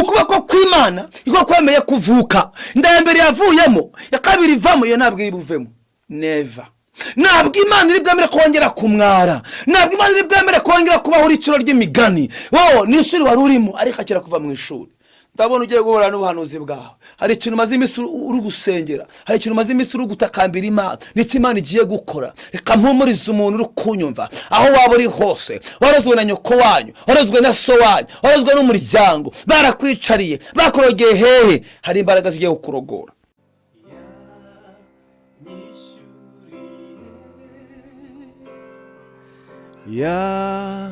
ukuboko kw'Imana iko kwemeye kuvuka. Inda ya mbere yavuyemo, ya kabiri ivamo, iyo ntabwo iri buvemo. Never. Ntabwo Imana iri bwemere kongera kumwara, ntabwo Imana iri bwemere kongera kubaho iciro ry'imigani. Wowe ni ishuri wari urimo ariko akira kuva mu ishuri. Ndabona ugiye guhura n'ubuhanuzi bwawe. Hari ikintu maze iminsi uri gusengera, hari ikintu maze iminsi uri gutakambira Imana, n'iki Imana igiye gukora. Reka mpumurize umuntu uri kunyumva aho waba uri hose. Warozwe na nyoko wanyu, warozwe na so wanyu, warozwe n'umuryango, barakwicariye, bakorogeye hehe. Hari imbaraga zigiye kukurogora. Ya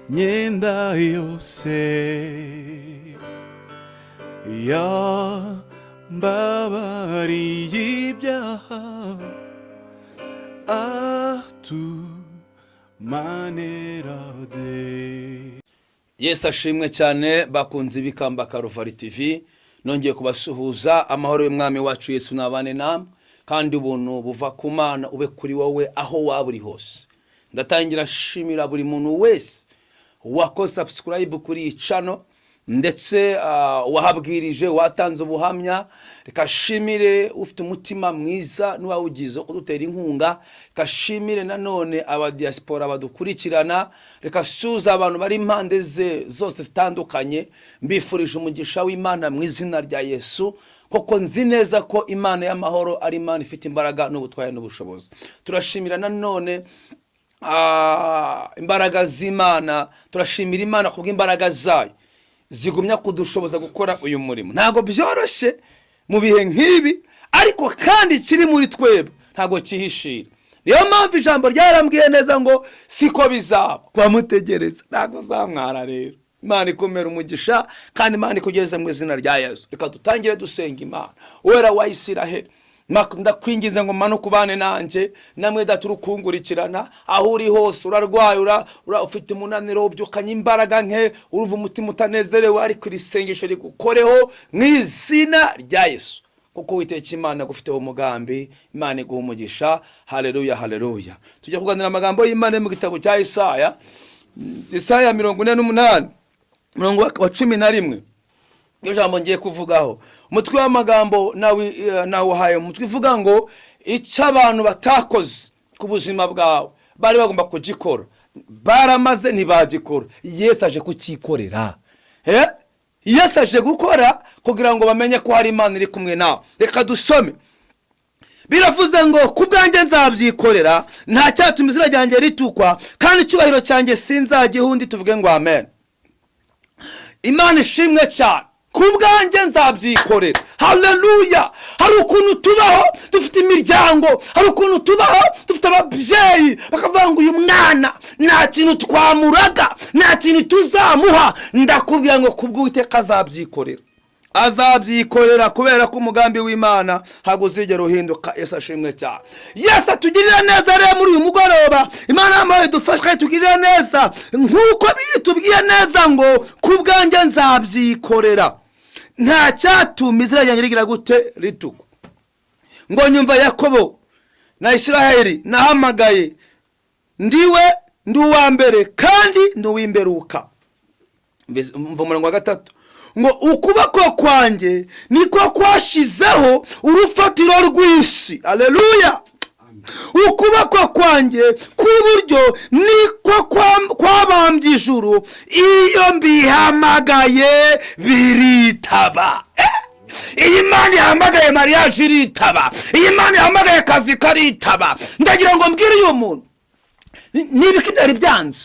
myenda yose yambabariye ibyaha atumanera de. Yesu ashimwe cyane bakunze ibikamba Karuvari TV. Nongeye kubasuhuza. Amahoro y'umwami wacu Yesu nabane namwe, kandi ubuntu buva ku Mana ube kuri wowe aho waba uri hose. Ndatangira shimira buri muntu wese wakoze subscribe kuri iyi channel, ndetse wahabwirije, watanze ubuhamya. Reka shimire ufite umutima mwiza n'uwawugize kudutera inkunga. Reka shimire nanone aba diaspora badukurikirana. Reka suza abantu bari impande zose zitandukanye. Mbifurije umugisha w'Imana mu izina rya Yesu, koko nzi neza ko Imana y'amahoro ari Imana ifite imbaraga n'ubutware n'ubushobozi. Turashimira nanone imbaraga z'Imana. Turashimira Imana kubw'imbaraga zayo zigumya kudushoboza gukora uyu murimo. Ntago byoroshye mu bihe nk'ibi, ariko kandi kiri muri twebwe ntago kihishira. Niyo mpamvu ijambo ryarambwiye neza ngo siko bizaba, kwamutegereza ntago zamwara. Rero Imana ikomera umugisha, kandi Imana ikugereze mu izina rya Yesu. Reka dutangire dusenga Imana. Wera wa Isiraheli, ndakwingize ngo Mana kubane nanje, namwe daturukungurikirana aho uri hose. Urarwaye, ufite umunaniro, ubyukanye imbaraga nke, uruva umutima utanezerewe, ariko irisengesho rigukoreho mu izina rya Yesu, kuko Uwiteka Imana gufiteho umugambi. Imana iguha umugisha. Haleluya, haleluya. Tujya kuganira amagambo y'Imana mu gitabo cya Isaya 48 umurongo wa 11. Iyo jambo ngiye kuvugaho, umutwe w'amagambo nawe haye umutwe ivuga ngo icyo abantu batakoze ku buzima bwawe bari bagomba kugikora, baramaze ntibagikora. Yesu aje kukikorera. Yesu aje gukora kugira ngo bamenye ko hari Imana iri kumwe nawe. Reka dusome. Biravuze ngo kubwanjye nzabyikorera, nta cyatuma izina ryanjye ritukwa, kandi icyubahiro cyanjye sinzagihundi. Tuvuge ngo amen. Imana ishimwe cyane. Kubwanjye nzabyikorera. Haleluya. Hari ukuntu tubaho dufite imiryango, hari ukuntu tubaho dufite ababyeyi bakavuga ngo uyu mwana nta kintu twamuraga, nta kintu tuzamuha. Ndakubwira ngo kubw'Uwiteka azabyikorera. Azabyikorera kubera ko umugambi w'Imana haguzigera uhinduka. Yesu ashimwe cyane. Yesu atugirira neza rero muri uyu mugoroba. Imana y'amahoro idufashe tugirira neza, nkuko biri tubwiye neza ngo kubwanjye nzabyikorera, nta cyatuma izina ryanjye rigira gute ritukwa. Ngo nyumva Yakobo na Isiraheli nahamagaye, ndiwe ndi uwa mbere kandi ndi uw'imperuka. Umva umurongo wa 3 ngo ukuboko kwanjye niko kwashizeho urufatiro rw'isi. Haleluya. Ukuboko kwanjye kw'iburyo niko kwabambye ijuru, iyo mbihamagaye biritaba. Iyi Imana ihamagaye mariage iritaba, iyi Imana ihamagaye akazi karitaba. Ndagira ngo mbwire uyu muntu, nibiki byari byanze,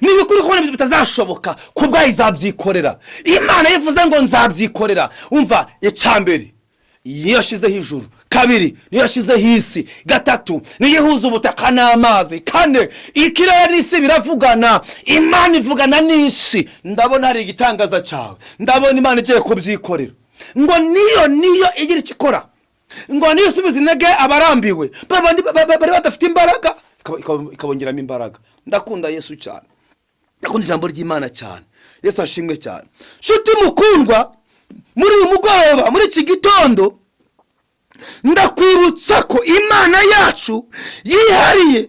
nibikuri kubona bitazashoboka, kubwa izabyikorera. Imana yivuze ngo nzabyikorera. Umva, icyambere niyo yashyizeho ijuru, kabiri niyo yashyizeho isi, gatatu niyo ihuza ubutaka n'amazi, kane ikirere n'isi biravugana. Imana ivugana n'isi. Ndabona hari igitangaza cyawe, ndabona Imana igiye kubyikorera. Ngo niyo igira ikikora, ngo niyo isubiza intege abarambiwe, babandi bari badafite imbaraga ikabongeramo imbaraga. Ndakunda Yesu cyane, ndakunda ijambo ry'Imana cyane. Yesu ashimwe cyane. Nshuti mukundwa, muri uyu mugoroba, muri iki gitondo, ndakwibutsa ko Imana yacu yihariye,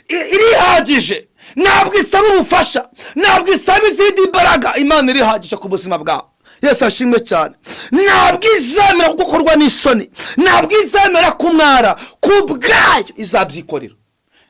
irihagije. Ntabwo isaba ubufasha, ntabwo isaba izindi imbaraga. Imana irihagije ku buzima bwawe. Yesu ashimwe cyane. Ntabwo izemera gukorwa n'isoni, ntabwo izemera kumwara, ku bwayo izabyikorera.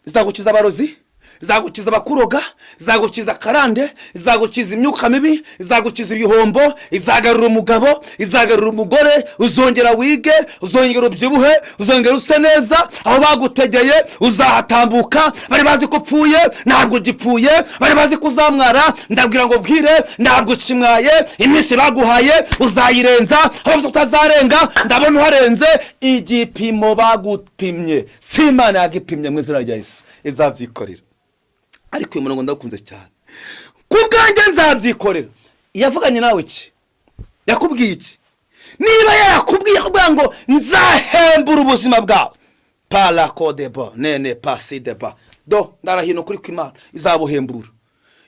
Izagukiza abarozi, izagukiza abakuroga, izagukiza karande, izagukiza imyuka mibi, izagukiza ibihombo, izagarura umugabo, izagarura umugore, uzongera wige, uzongera ubyibuhe, uzongera use neza, aho bagutegeye uzahatambuka. Bari bazi ko upfuye, ntabwo ugipfuye. Bari bazi ko uzamwara, ndabwira ngo bwire, ntabwo ukimwaye. Iminsi baguhaye uzayirenza, aho utazarenga ndabona uharenze. Igipimo bagupimye si Imana yagipimye, mu izina rya Yesu izabyikorera. Ariko uyu murongo ndakunze cyane. Ku bwanjye nzabyikorera. Yavuganye nawe iki? Yakubwiye iki? Niba yakubwiye kuvuga ngo nzahembura ubuzima bwawe, para kodeba nene pasi deba do, ndarahino kuri kw'Imana izabuhembura.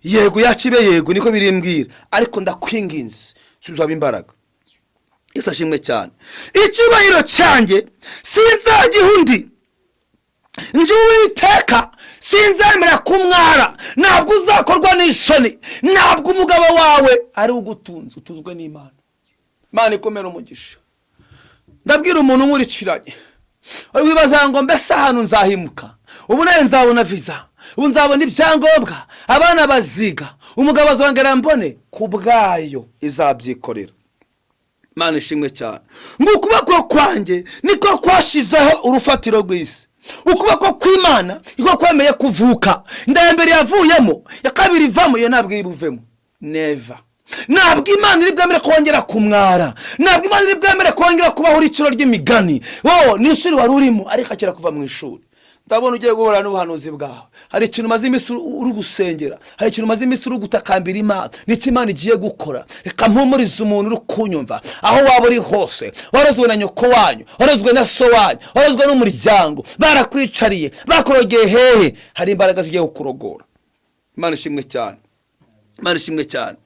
Yego yacibe, yego niko birimbwira, ariko ndakwinginze subiza imbaraga. Yesu ashimwe cyane. Icyubahiro cyanjye sinzagiha undi, nje Uwiteka sinzemera kumwara. Ntabwo uzakorwa n'isoni, ntabwo umugabo wawe ari ugutunze, utuzwe n'Imana. Imana ikomera umugisha. Ndabwira umuntu nkurikiranye, ari wibaza ngo mbese hano nzahimuka, ubu nawe nzabona visa, ubu nzabona ibyangombwa, abana baziga, umugabo azongera mbone. Ku bwayo izabyikorera. Imana ishimwe cyane. Ngo ukuboko kwanjye niko kwashizeho urufatiro rw'isi. Ukuboko kw'Imana niko kwemeye kuvuka. Inda ya mbere yavuyemo, ya kabiri ivamo, iyo ntabwo iri buvemo. Never. Ntabwo Imana iri bwemere kongera kumwara, ntabwo Imana iri bwemere kongera kubaho iciro ry'imigani. Ni ishuri wari urimo ariko akira kuva mu ishuri. Ndabona ugiye guhura n'ubuhanuzi bwawe. Hari ikintu umaze iminsi uri gusengera, hari ikintu umaze iminsi uri gutakambira Imana, n'iki Imana igiye gukora. Reka mpumurize umuntu uri kunyumva aho waba uri hose. Warozwe na nyoko wanyu, warozwe na so wanyu, warozwe n'umuryango, barakwicariye, bakorogeye hehe. Hari imbaraga zigiye kukurogora. Imana ishimwe cyane. Imana ishimwe cyane.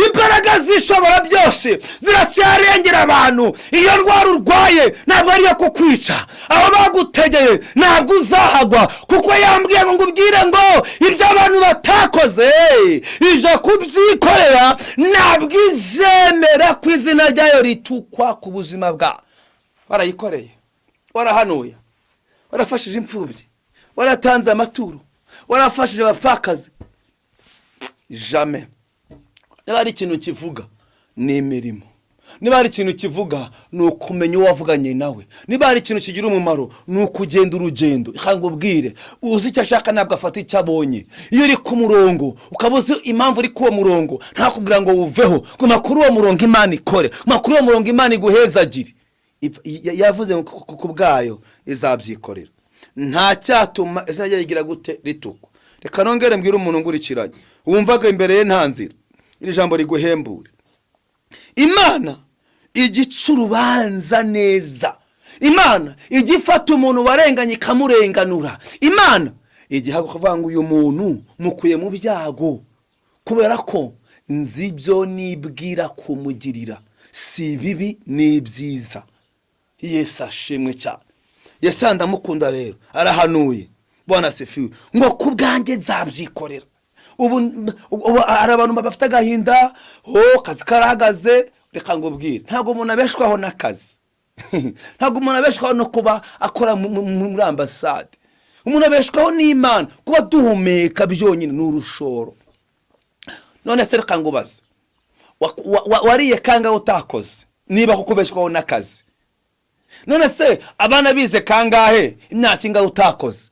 Imbaraga zishobora byose ziracyarengera abantu. Iyo ndwara urwaye ntabwo ari iyo kukwica, aho bagutegeye ntabwo uzahagwa, kuko yambwiye ngo ubwire ngo ibyo abantu batakoze ije kubyikorera. Ntabwo izemera ku izina ryayo ritukwa ku buzima bwawe. Warayikoreye, warahanuye, warafashije imfubyi, waratanze amaturo, warafashije abapfakazi. Jamais. Niba hari ikintu kivuga ni imirimo, niba hari ikintu kivuga ni ukumenya uwo wavuganye nawe, niba hari ikintu kigira umumaro ni ukugenda urugendo. Ikanga ubwire uzi icyo ashaka, ntabwo afata icyo abonye. Iyo uri ku murongo ukaba uzi impamvu uri kuwo murongo, nta kugira ngo wuveho. Guma kuri uwo murongo Imana ikore, guma kuri uwo murongo Imana iguhezagire. Yavuze ku bwayo izabyikorera. Nta cyatuma izina ryayo rigira gute ritukwa. Reka nongere mbwire umuntu ngurikiranye wumvaga imbere ye nta nzira, iri jambo riguhembure. Imana igica urubanza neza. Imana igifata umuntu warenganye ikamurenganura. Imana igiha kuvuga ngo uyu muntu mukuye mu byago, kubera ko nzi ibyo nibwira kumugirira si bibi ni byiza. Yesu ashimwe cyane. Yesu ndamukunda rero, arahanuye. Bwana sifiwe ngo ku bwanjye nzabyikorera. Ubu ari abantu bafite agahinda, kazi karahagaze. Reka ngubwire, ntabwo umuntu abeshwaho n'akazi. Ntabwo umuntu abeshwaho no kuba akora muri ambasade. Umuntu abeshwaho n'Imana. Kuba duhumeka byonyine ni urushoro. None se reka ngubaze, wariye kangahe utakoze niba kukubeshwaho n'akazi? None se abana bize kangahe imyaka ingahe utakoze?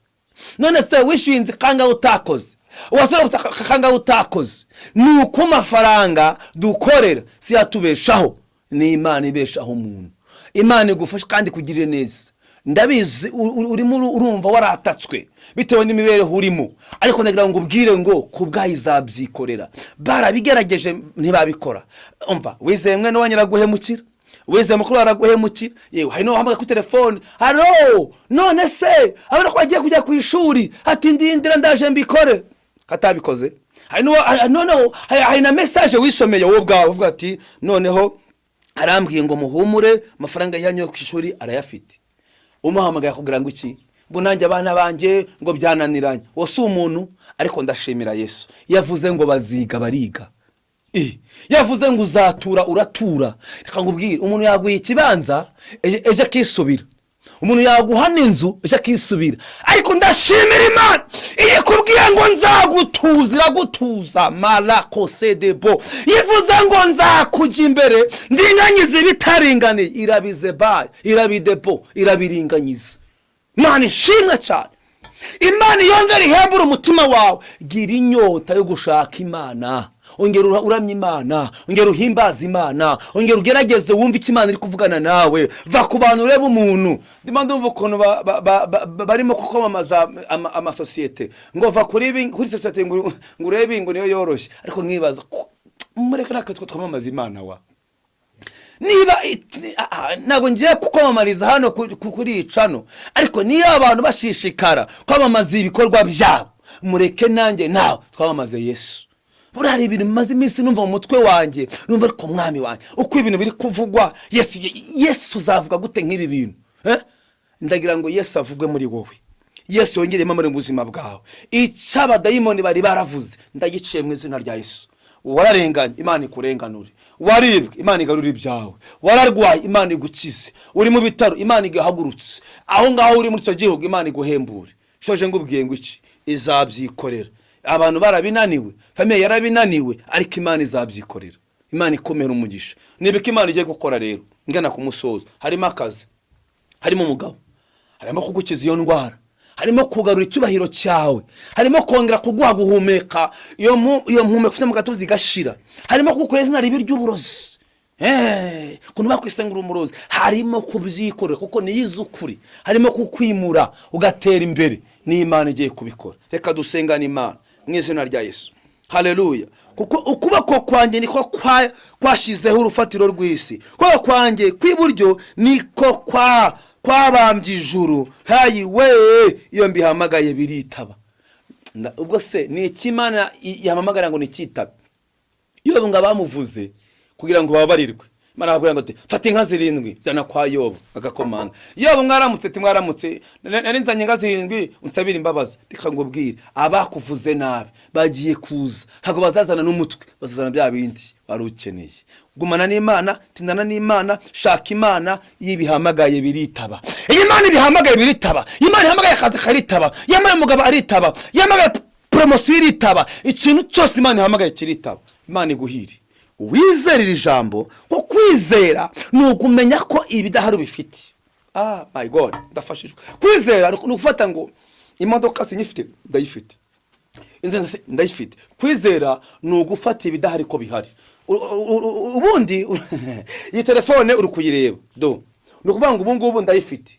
None se wishinze kangahe utakoze? Wasore kangahe utakoze? Nuko amafaranga dukorera si yatubeshaho, ni Imana ibeshaho umuntu. Imana igufasha kandi kugirira neza. Ndabizi urimo urumva waratatswe bitewe n'imibereho urimo, ariko ndagira ngo ubwire ngo kubwayo izabyikorera. Barabigerageje ntibabikora. Umva, wizeye mwana wanyiraguhemukira, wizeye mukuru araguhemukira. Yewe hari no hamwe ku telefone, halo none se abana ko bagiye kujya ku ishuri, ati ndindira ndaje mbikore, katabikoze. Hari na message wisomeye wowe bwawe uvuga ati noneho arambwiye ngo muhumure amafaranga yanyu ku ishuri arayafite. Umuhamagaye kugira ngo iki? Ngo nanjye abana banjye ngo byananiranye. Wose umuntu, ariko ndashimira Yesu yavuze ngo baziga bariga. yavuze ngo uzatura uratura. Reka ngubwire, umuntu yaguha ikibanza ejo akisubira, umuntu yaguha n'inzu ejo akisubira, ariko ndashimira Imana iyo ikubwiye ngo nzagutuza iragutuza. Marakose debo yivuze ngo nzakujya imbere ndinganyiza ibitaringaniye, irabizeba irabidebo irabiringanyiza. Imana ishimwe cyane. Imana yongera ihembura umutima wawe. Gira inyota yo gushaka Imana, ongera uramya Imana, ongera uhimbaza Imana, ongera ugerageze wumve icyo Imana iri kuvugana nawe. Va ku bantu ureba umuntu, ndimo ndumva ukuntu barimo kukwamamaza amasosiyete ngo va kuri sosiyete ngo urebe ngo niyo yoroshye, ariko nkibaza mureke natwe twamamaza Imana wa. Niba ntabwo ngiye kukwamamariza hano kuri icano, ariko niyo abantu bashishikara kwamamaza ibikorwa byabo, mureke nanjye nawe twamamaze Yesu. Buriya ibintu bimaze iminsi numva mu mutwe wanjye, numva ariko mwami wanjye uko ibintu biri kuvugwa, Yesu uzavuga gute nk'ibi bintu? Ndagira ngo Yesu avugwe muri wowe, Yesu yongeremo muri buzima bwawe. Icyo abadayimoni bari baravuze ndagiciye mu izina rya Yesu. Wararenganye, Imana ikurenganure. Waribwe, Imana igarura ibyawe. Wararwaye, Imana igukize. Uri mu bitaro, Imana igahagurutse. Aho ngaho uri muri cyo gihugu, Imana iguhembure. Shoje ngubwiye ngo iki izabyikorera. Abantu barabinaniwe, famiye yarabinaniwe, ariko Imana izabyikorera. Imana ikomera umugisha. Nibika Imana igiye gukora rero, ngana ku musozo. Harimo akazi, harimo umugabo, harimo kugukiza iyo ndwara, harimo kugarura icyubahiro cyawe, harimo kongera kuguha guhumeka iyo mpumeko ufite mu gatuza igashira, harimo kugukorera izina ribi ry'uburozi, kuntu bakwisengura umurozi, harimo kubyikorera kuko niyize ukuri, harimo kukwimura ugatera imbere. Ni Imana igiye kubikora. Reka dusengane Imana mu izina rya Yesu. Haleluya. Kuko ukuboko kwanjye niko kwashizeho urufatiro rw'isi, kuko kwanjye kw'iburyo niko kwabambye ijuru. Hayi we, iyo mbihamagaye biritaba. Ubwo se ni iki Imana yamamagara ngo nikitabe? Yobu ngo bamuvuze kugira ngo babarirwe, Imana ababwira ngo fata inka 7 byana kwa Yobu agakomanga. Yobu mwaramutse narinzanye inka 7 unsabira imbabazi. Reka ngubwire, abakuvuze nabi bagiye kuza, hago bazazana n'umutwe, bazazana bya bindi barukeneye. Gumana n'Imana, tindana n'Imana, shaka Imana, yibihamagaye biritaba. Imana ibihamagaye biritaba. Imana ihamagaye akazi karitaba. Yamaye umugabo aritaba. Yamaye promotion iritaba. Ikintu cyose Imana ihamagaye kiritaba. Imana iguhire. Wizerera ijambo, ko kwizera ni ukumenya ko ibidahari bifite. My God, ndafashijwe. Kwizera ni ugufata ngo imodoka sinyifite ndayifite, inzu ndayifite. Kwizera ni ugufata ibidahari ko bihari. Ubundi iyi telefone uri kuyireba ni ukuvuga ngo ubu ngubu ndayifite.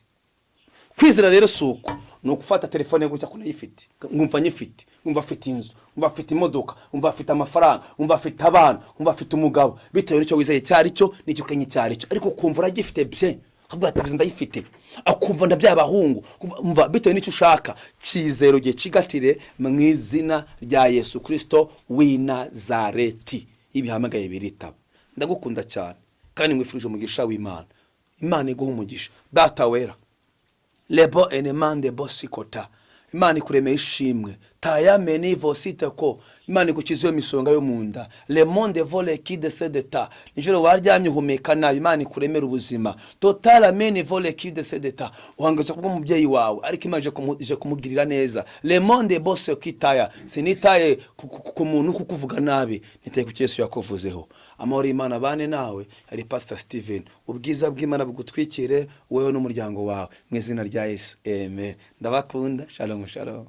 Kwizera rero suko ni ugufata telefone gutya ko nayifite, ngumva nyifite, ngumva afite inzu, ngumva afite imodoka, ngumva afite amafaranga, ngumva afite abana, ngumva afite umugabo, bitewe n'icyo wizeye cyari cyo n'icyo kenye cyari cyo. Ariko kumva uragifite bye, akavuga ati ndayifite, akumva ndabyabahungu, umva bitewe n'icyo ushaka. Cyizero giye kigatire mu izina rya Yesu Kristo w'i Nazareti. Ibihamagaye biritaba. Ndagukunda cyane kandi mwifurije umugisha w'Imana. Imana iguha umugisha. Data wera, lebo enemande bosikota, Imana ikuremeye ishimwe. Taya meni vosite ko Imana igukize iyo misonga yo munda. Le monde vole qui décède ta. Nijoro waryamye uhumeka nabi, Imana ikuremera ubuzima. Total meni vole qui décède ta. Uhangaza kubwo umubyeyi wawe, ariko Imana ije kumugirira neza. Le monde bosse kitaya. Sinitaye ku muntu kukuvuga nabi, nitaye ku Yesu yakovuzeho. Amahoro y'Imana bane nawe. Ari Pastor Steven. Ubwiza bw'Imana bugutwikire wewe n'umuryango wawe mu izina rya Yesu. Amen. Ndabakunda. Shalom shalom.